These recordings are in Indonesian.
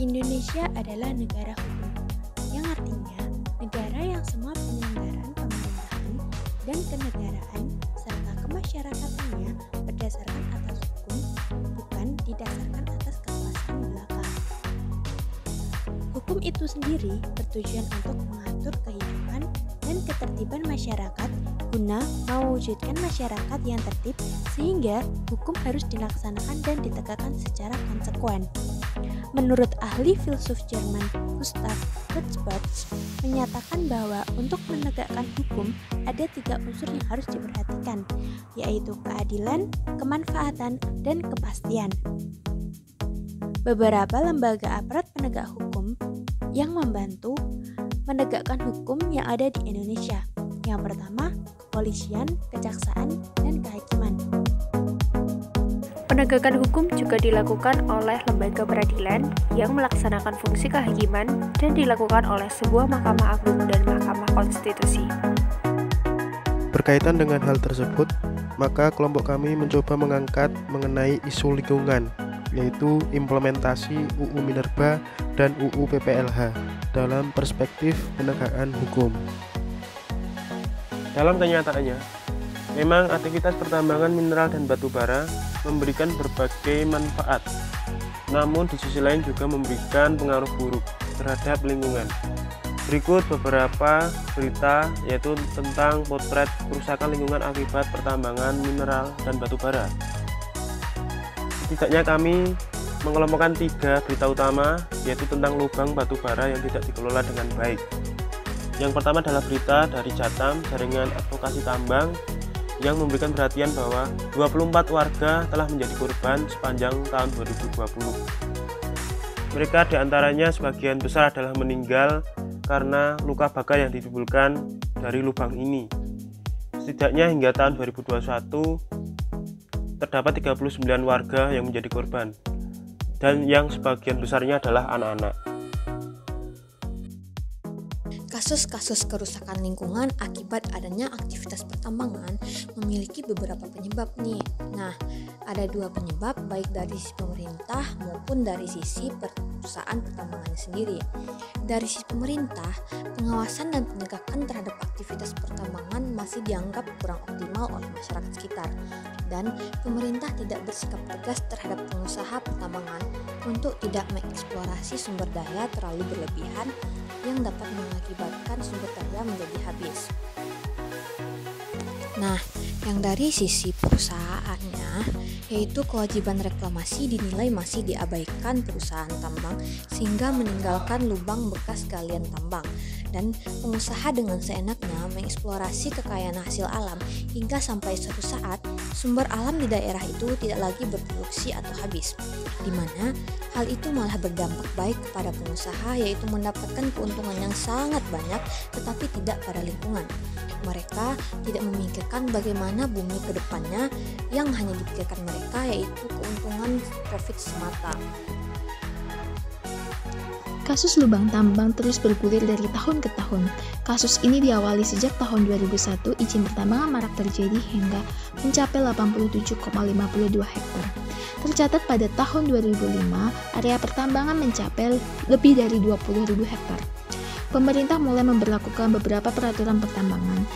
Indonesia adalah negara hukum, yang artinya negara yang semua penyelenggaraan pemerintahan dan kenegaraan serta kemasyarakatannya berdasarkan atas hukum, bukan didasarkan atas kekuasaan belaka. Hukum itu sendiri bertujuan untuk mengatur kehidupan dan ketertiban masyarakat guna mewujudkan masyarakat yang tertib, sehingga hukum harus dilaksanakan dan ditegakkan secara konsekuen. Menurut ahli filsuf Jerman Gustav Hertzberg menyatakan bahwa untuk menegakkan hukum ada 3 unsur yang harus diperhatikan, yaitu keadilan, kemanfaatan, dan kepastian. Beberapa lembaga aparat penegak hukum yang membantu menegakkan hukum yang ada di Indonesia. Yang pertama, kepolisian, kejaksaan, dan kehakiman. Penegakan hukum juga dilakukan oleh lembaga peradilan yang melaksanakan fungsi kehakiman dan dilakukan oleh sebuah Mahkamah Agung dan Mahkamah Konstitusi. Berkaitan dengan hal tersebut, maka kelompok kami mencoba mengangkat mengenai isu lingkungan, yaitu implementasi UU Minerba dan UU PPLH dalam perspektif penegakan hukum. Dalam kenyataannya, memang aktivitas pertambangan mineral dan batu bara memberikan berbagai manfaat, namun di sisi lain juga memberikan pengaruh buruk terhadap lingkungan. Berikut beberapa berita yaitu tentang potret kerusakan lingkungan akibat pertambangan mineral dan batu bara. Setidaknya kami mengelompokkan 3 berita utama, yaitu tentang lubang batu bara yang tidak dikelola dengan baik. Yang pertama adalah berita dari Jatam, Jaringan Advokasi Tambang, yang memberikan perhatian bahwa 24 warga telah menjadi korban sepanjang tahun 2020. Mereka diantaranya sebagian besar adalah meninggal karena luka bakar yang ditimbulkan dari lubang ini. Setidaknya hingga tahun 2021 terdapat 39 warga yang menjadi korban, dan yang sebagian besarnya adalah anak-anak. Kasus-kasus kerusakan lingkungan akibat adanya aktivitas pertambangan memiliki beberapa penyebab nih. Nah, ada 2 penyebab baik dari sisi pemerintah maupun dari sisi perusahaan pertambangan sendiri. Dari sisi pemerintah, pengawasan dan penegakan terhadap aktivitas pertambangan masih dianggap kurang optimal oleh masyarakat sekitar, dan pemerintah tidak bersikap tegas terhadap pengusaha pertambangan untuk tidak mengeksplorasi sumber daya terlalu berlebihan yang dapat mengakibatkan sumber daya menjadi habis. Nah, yang dari sisi perusahaannya, yaitu kewajiban reklamasi dinilai masih diabaikan perusahaan tambang sehingga meninggalkan lubang bekas galian tambang, dan pengusaha dengan seenaknya mengeksplorasi kekayaan hasil alam hingga sampai suatu saat sumber alam di daerah itu tidak lagi berproduksi atau habis, di mana hal itu malah berdampak baik kepada pengusaha, yaitu mendapatkan keuntungan yang sangat banyak tetapi tidak pada lingkungan. Mereka tidak memikirkan bagaimana bumi ke depannya, yang hanya dipikirkan mereka yaitu keuntungan profit semata. Kasus lubang tambang terus bergulir dari tahun ke tahun. Kasus ini diawali sejak tahun 2001, izin pertambangan marak terjadi hingga mencapai 87,52 hektar. Tercatat pada tahun 2005, area pertambangan mencapai lebih dari 20.000 hektar. Pemerintah mulai memberlakukan beberapa peraturan pertambangan,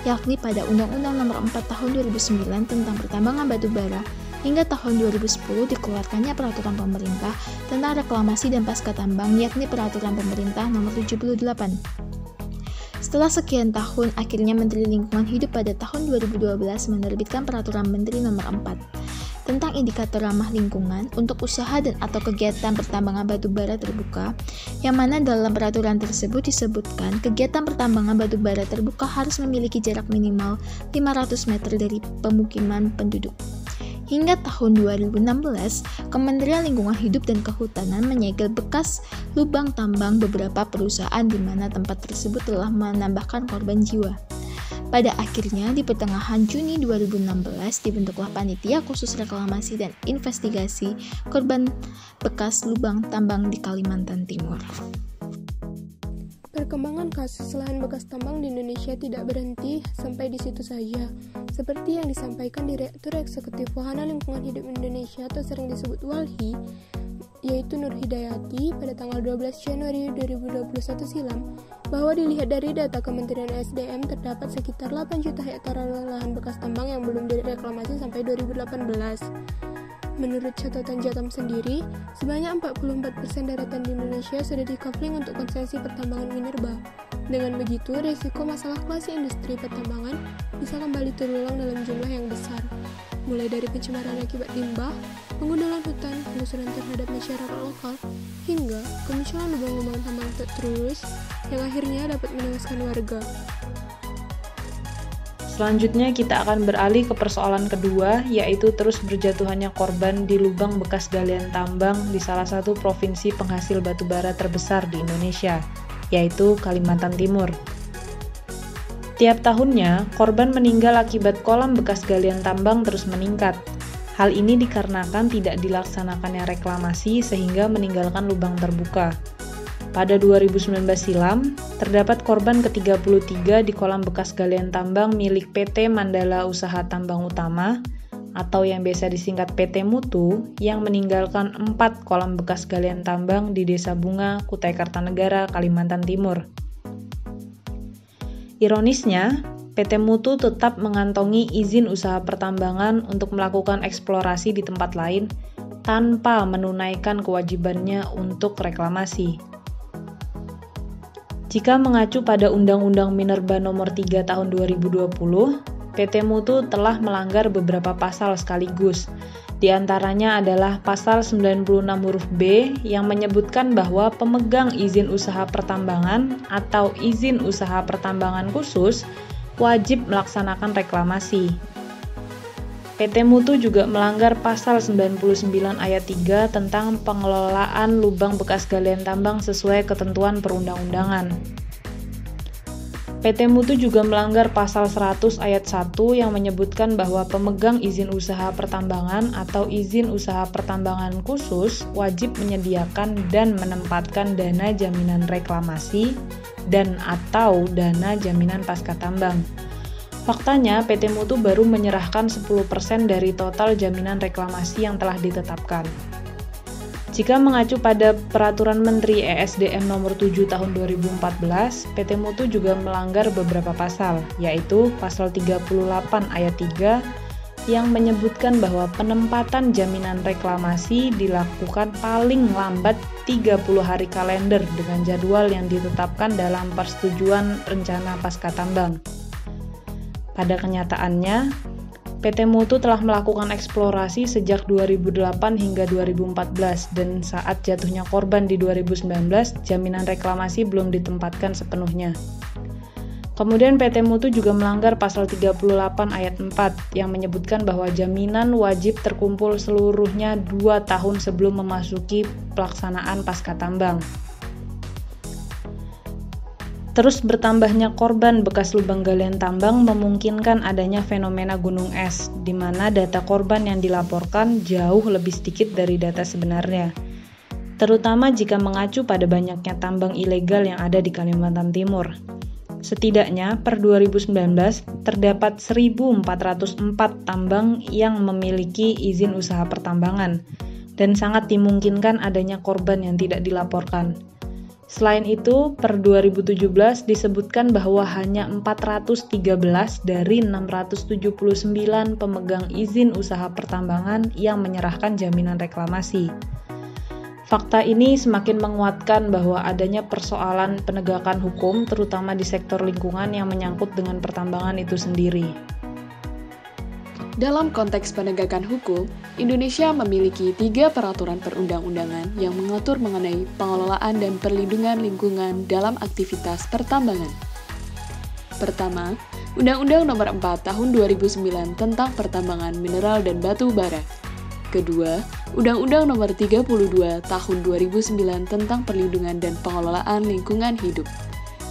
yakni pada Undang-Undang Nomor 4 Tahun 2009 tentang pertambangan batu bara, hingga tahun 2010 dikeluarkannya peraturan pemerintah tentang reklamasi dan pasca tambang, yakni peraturan pemerintah Nomor 78. Setelah sekian tahun, akhirnya Menteri Lingkungan Hidup pada tahun 2012 menerbitkan peraturan Menteri Nomor 4 tentang indikator ramah lingkungan untuk usaha dan atau kegiatan pertambangan batu bara terbuka, yang mana dalam peraturan tersebut disebutkan kegiatan pertambangan batu bara terbuka harus memiliki jarak minimal 500 meter dari pemukiman penduduk. Hingga tahun 2016, Kementerian Lingkungan Hidup dan Kehutanan menyegel bekas lubang tambang beberapa perusahaan di mana tempat tersebut telah menambahkan korban jiwa. Pada akhirnya, di pertengahan Juni 2016, dibentuklah Panitia Khusus Reklamasi dan Investigasi Korban Bekas Lubang Tambang di Kalimantan Timur. Perkembangan kasus lahan bekas tambang di Indonesia tidak berhenti sampai di situ saja. Seperti yang disampaikan Direktur Eksekutif Wahana Lingkungan Hidup Indonesia atau sering disebut WALHI, yaitu Nur Hidayati, pada tanggal 12 Januari 2021 silam, bahwa dilihat dari data Kementerian SDM terdapat sekitar 8 juta hektar lahan bekas tambang yang belum direklamasi sampai 2018. Menurut catatan Jatam sendiri, sebanyak 44% daratan di Indonesia sudah di-coupling untuk konsesi pertambangan minerba. Dengan begitu, risiko masalah klase industri pertambangan bisa kembali terulang dalam jumlah yang besar, mulai dari pencemaran akibat limbah, pengundulan hutan, penggusuran terhadap masyarakat lokal, hingga kemunculan lubang-lubang tambang tak terurus yang akhirnya dapat menewaskan warga. Selanjutnya kita akan beralih ke persoalan kedua, yaitu terus berjatuhannya korban di lubang bekas galian tambang di salah satu provinsi penghasil batu bara terbesar di Indonesia, yaitu Kalimantan Timur. Tiap tahunnya, korban meninggal akibat kolam bekas galian tambang terus meningkat. Hal ini dikarenakan tidak dilaksanakannya reklamasi sehingga meninggalkan lubang terbuka. Pada 2019 silam, terdapat korban ke-33 di kolam bekas galian tambang milik PT Mandala Usaha Tambang Utama atau yang biasa disingkat PT Mutu yang meninggalkan 4 kolam bekas galian tambang di Desa Bunga, Kutai Kartanegara, Kalimantan Timur. Ironisnya, PT Mutu tetap mengantongi izin usaha pertambangan untuk melakukan eksplorasi di tempat lain tanpa menunaikan kewajibannya untuk reklamasi. Jika mengacu pada Undang-Undang Minerba Nomor 3 Tahun 2020, PT Mutu telah melanggar beberapa pasal sekaligus. Di antaranya adalah pasal 96 huruf B yang menyebutkan bahwa pemegang izin usaha pertambangan atau izin usaha pertambangan khusus wajib melaksanakan reklamasi. PT Mutu juga melanggar pasal 99 ayat 3 tentang pengelolaan lubang bekas galian tambang sesuai ketentuan perundang-undangan. PT Mutu juga melanggar pasal 100 ayat 1 yang menyebutkan bahwa pemegang izin usaha pertambangan atau izin usaha pertambangan khusus wajib menyediakan dan menempatkan dana jaminan reklamasi dan atau dana jaminan pasca tambang. Faktanya, PT Mutu baru menyerahkan 10% dari total jaminan reklamasi yang telah ditetapkan. Jika mengacu pada Peraturan Menteri ESDM Nomor 7 Tahun 2014, PT Mutu juga melanggar beberapa pasal, yaitu Pasal 38 Ayat 3 yang menyebutkan bahwa penempatan jaminan reklamasi dilakukan paling lambat 30 hari kalender dengan jadwal yang ditetapkan dalam Persetujuan Rencana Pasca Tambang. Pada kenyataannya, PT Mutu telah melakukan eksplorasi sejak 2008 hingga 2014 dan saat jatuhnya korban di 2019, jaminan reklamasi belum ditempatkan sepenuhnya. Kemudian PT Mutu juga melanggar pasal 38 ayat 4 yang menyebutkan bahwa jaminan wajib terkumpul seluruhnya 2 tahun sebelum memasuki pelaksanaan pasca tambang. Terus bertambahnya korban bekas lubang galian tambang memungkinkan adanya fenomena gunung es, di mana data korban yang dilaporkan jauh lebih sedikit dari data sebenarnya. Terutama jika mengacu pada banyaknya tambang ilegal yang ada di Kalimantan Timur. Setidaknya per 2019 terdapat 1.404 tambang yang memiliki izin usaha pertambangan, dan sangat dimungkinkan adanya korban yang tidak dilaporkan. Selain itu, per 2017 disebutkan bahwa hanya 413 dari 679 pemegang izin usaha pertambangan yang menyerahkan jaminan reklamasi. Fakta ini semakin menguatkan bahwa adanya persoalan penegakan hukum, terutama di sektor lingkungan yang menyangkut dengan pertambangan itu sendiri. Dalam konteks penegakan hukum, Indonesia memiliki 3 peraturan perundang-undangan yang mengatur mengenai pengelolaan dan perlindungan lingkungan dalam aktivitas pertambangan. Pertama, Undang-Undang Nomor 4 Tahun 2009 tentang Pertambangan Mineral dan Batu Bara. Kedua, Undang-Undang Nomor 32 Tahun 2009 tentang Perlindungan dan Pengelolaan Lingkungan Hidup.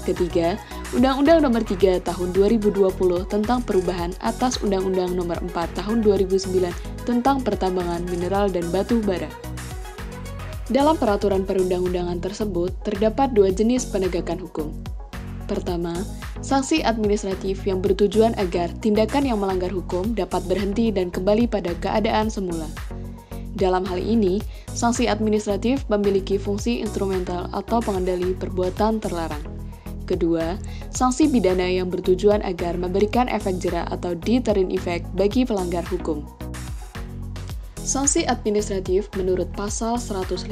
Ketiga, Undang-Undang Nomor 3 Tahun 2020 tentang perubahan atas Undang-Undang Nomor 4 Tahun 2009 tentang Pertambangan Mineral dan Batu Bara. Dalam peraturan perundang-undangan tersebut, terdapat 2 jenis penegakan hukum. Pertama, sanksi administratif yang bertujuan agar tindakan yang melanggar hukum dapat berhenti dan kembali pada keadaan semula. Dalam hal ini, sanksi administratif memiliki fungsi instrumental atau pengendali perbuatan terlarang. Kedua, sanksi pidana yang bertujuan agar memberikan efek jera atau deterrent effect bagi pelanggar hukum. Sanksi administratif menurut pasal 151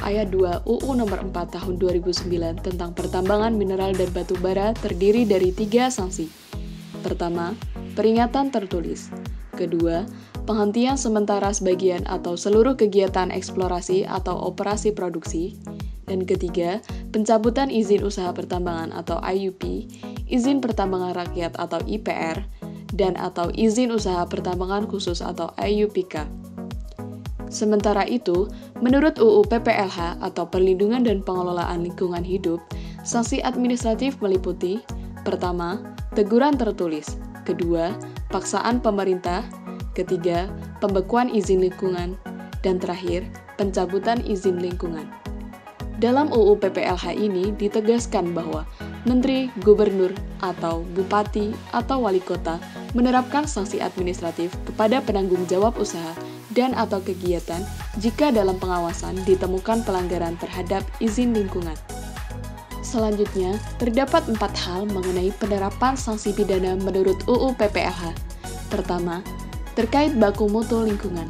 ayat 2 UU nomor 4 tahun 2009 tentang pertambangan mineral dan batu bara terdiri dari 3 sanksi. Pertama, peringatan tertulis. Kedua, penghentian sementara sebagian atau seluruh kegiatan eksplorasi atau operasi produksi. Dan ketiga, pencabutan izin usaha pertambangan atau IUP, izin pertambangan rakyat atau IPR, dan atau izin usaha pertambangan khusus atau IUPK. Sementara itu, menurut UU PPLH atau Perlindungan dan Pengelolaan Lingkungan Hidup, sanksi administratif meliputi: pertama, teguran tertulis; kedua, paksaan pemerintah; ketiga, pembekuan izin lingkungan; dan terakhir, pencabutan izin lingkungan. Dalam UU PPLH ini ditegaskan bahwa Menteri, Gubernur, atau Bupati, atau Wali Kota menerapkan sanksi administratif kepada penanggung jawab usaha dan atau kegiatan jika dalam pengawasan ditemukan pelanggaran terhadap izin lingkungan. Selanjutnya, terdapat 4 hal mengenai penerapan sanksi pidana menurut UU PPLH. Pertama, terkait baku mutu lingkungan.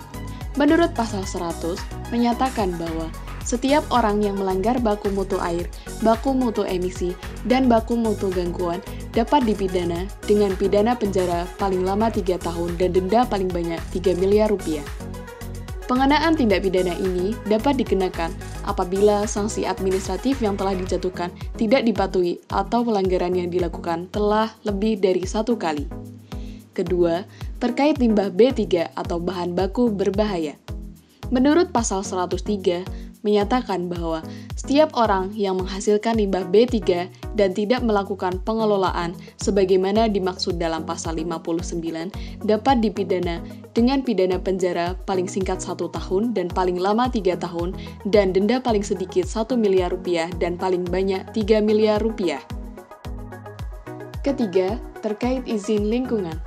Menurut pasal 100, menyatakan bahwa setiap orang yang melanggar baku mutu air, baku mutu emisi, dan baku mutu gangguan dapat dipidana dengan pidana penjara paling lama 3 tahun dan denda paling banyak 3 miliar rupiah. Pengenaan tindak pidana ini dapat dikenakan apabila sanksi administratif yang telah dijatuhkan tidak dipatuhi atau pelanggaran yang dilakukan telah lebih dari 1 kali. Kedua, terkait limbah B3 atau bahan baku berbahaya. Menurut pasal 103, menyatakan bahwa setiap orang yang menghasilkan limbah B3 dan tidak melakukan pengelolaan sebagaimana dimaksud dalam pasal 59 dapat dipidana dengan pidana penjara paling singkat 1 tahun dan paling lama 3 tahun dan denda paling sedikit 1 miliar rupiah dan paling banyak 3 miliar rupiah. Ketiga, terkait izin lingkungan.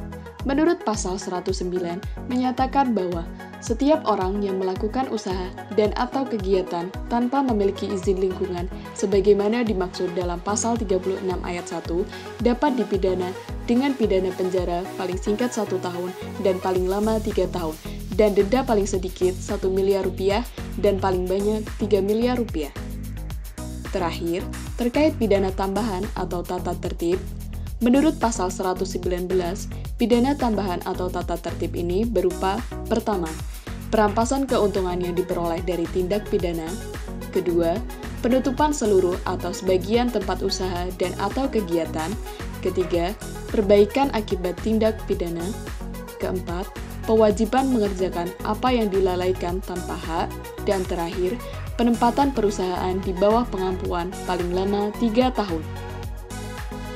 Menurut pasal 109 menyatakan bahwa setiap orang yang melakukan usaha dan atau kegiatan tanpa memiliki izin lingkungan sebagaimana dimaksud dalam pasal 36 ayat 1 dapat dipidana dengan pidana penjara paling singkat 1 tahun dan paling lama 3 tahun dan denda paling sedikit 1 miliar rupiah dan paling banyak 3 miliar rupiah. Terakhir, terkait pidana tambahan atau tata tertib. Menurut pasal 119, pidana tambahan atau tata tertib ini berupa: pertama, perampasan keuntungan yang diperoleh dari tindak pidana; kedua, penutupan seluruh atau sebagian tempat usaha dan atau kegiatan; ketiga, perbaikan akibat tindak pidana; keempat, kewajiban mengerjakan apa yang dilalaikan tanpa hak; dan terakhir, penempatan perusahaan di bawah pengampuan paling lama 3 tahun.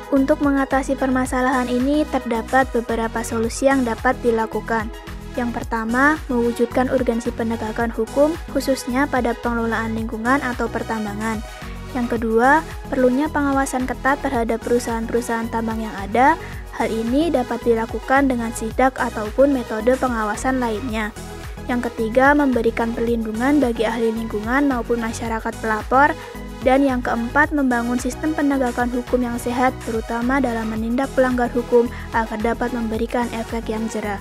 Untuk mengatasi permasalahan ini, terdapat beberapa solusi yang dapat dilakukan. Yang pertama, mewujudkan urgensi penegakan hukum, khususnya pada pengelolaan lingkungan atau pertambangan. Yang kedua, perlunya pengawasan ketat terhadap perusahaan-perusahaan tambang yang ada. Hal ini dapat dilakukan dengan sidak ataupun metode pengawasan lainnya. Yang ketiga, memberikan perlindungan bagi ahli lingkungan maupun masyarakat pelapor. Dan yang keempat, membangun sistem penegakan hukum yang sehat, terutama dalam menindak pelanggar hukum agar dapat memberikan efek yang jera.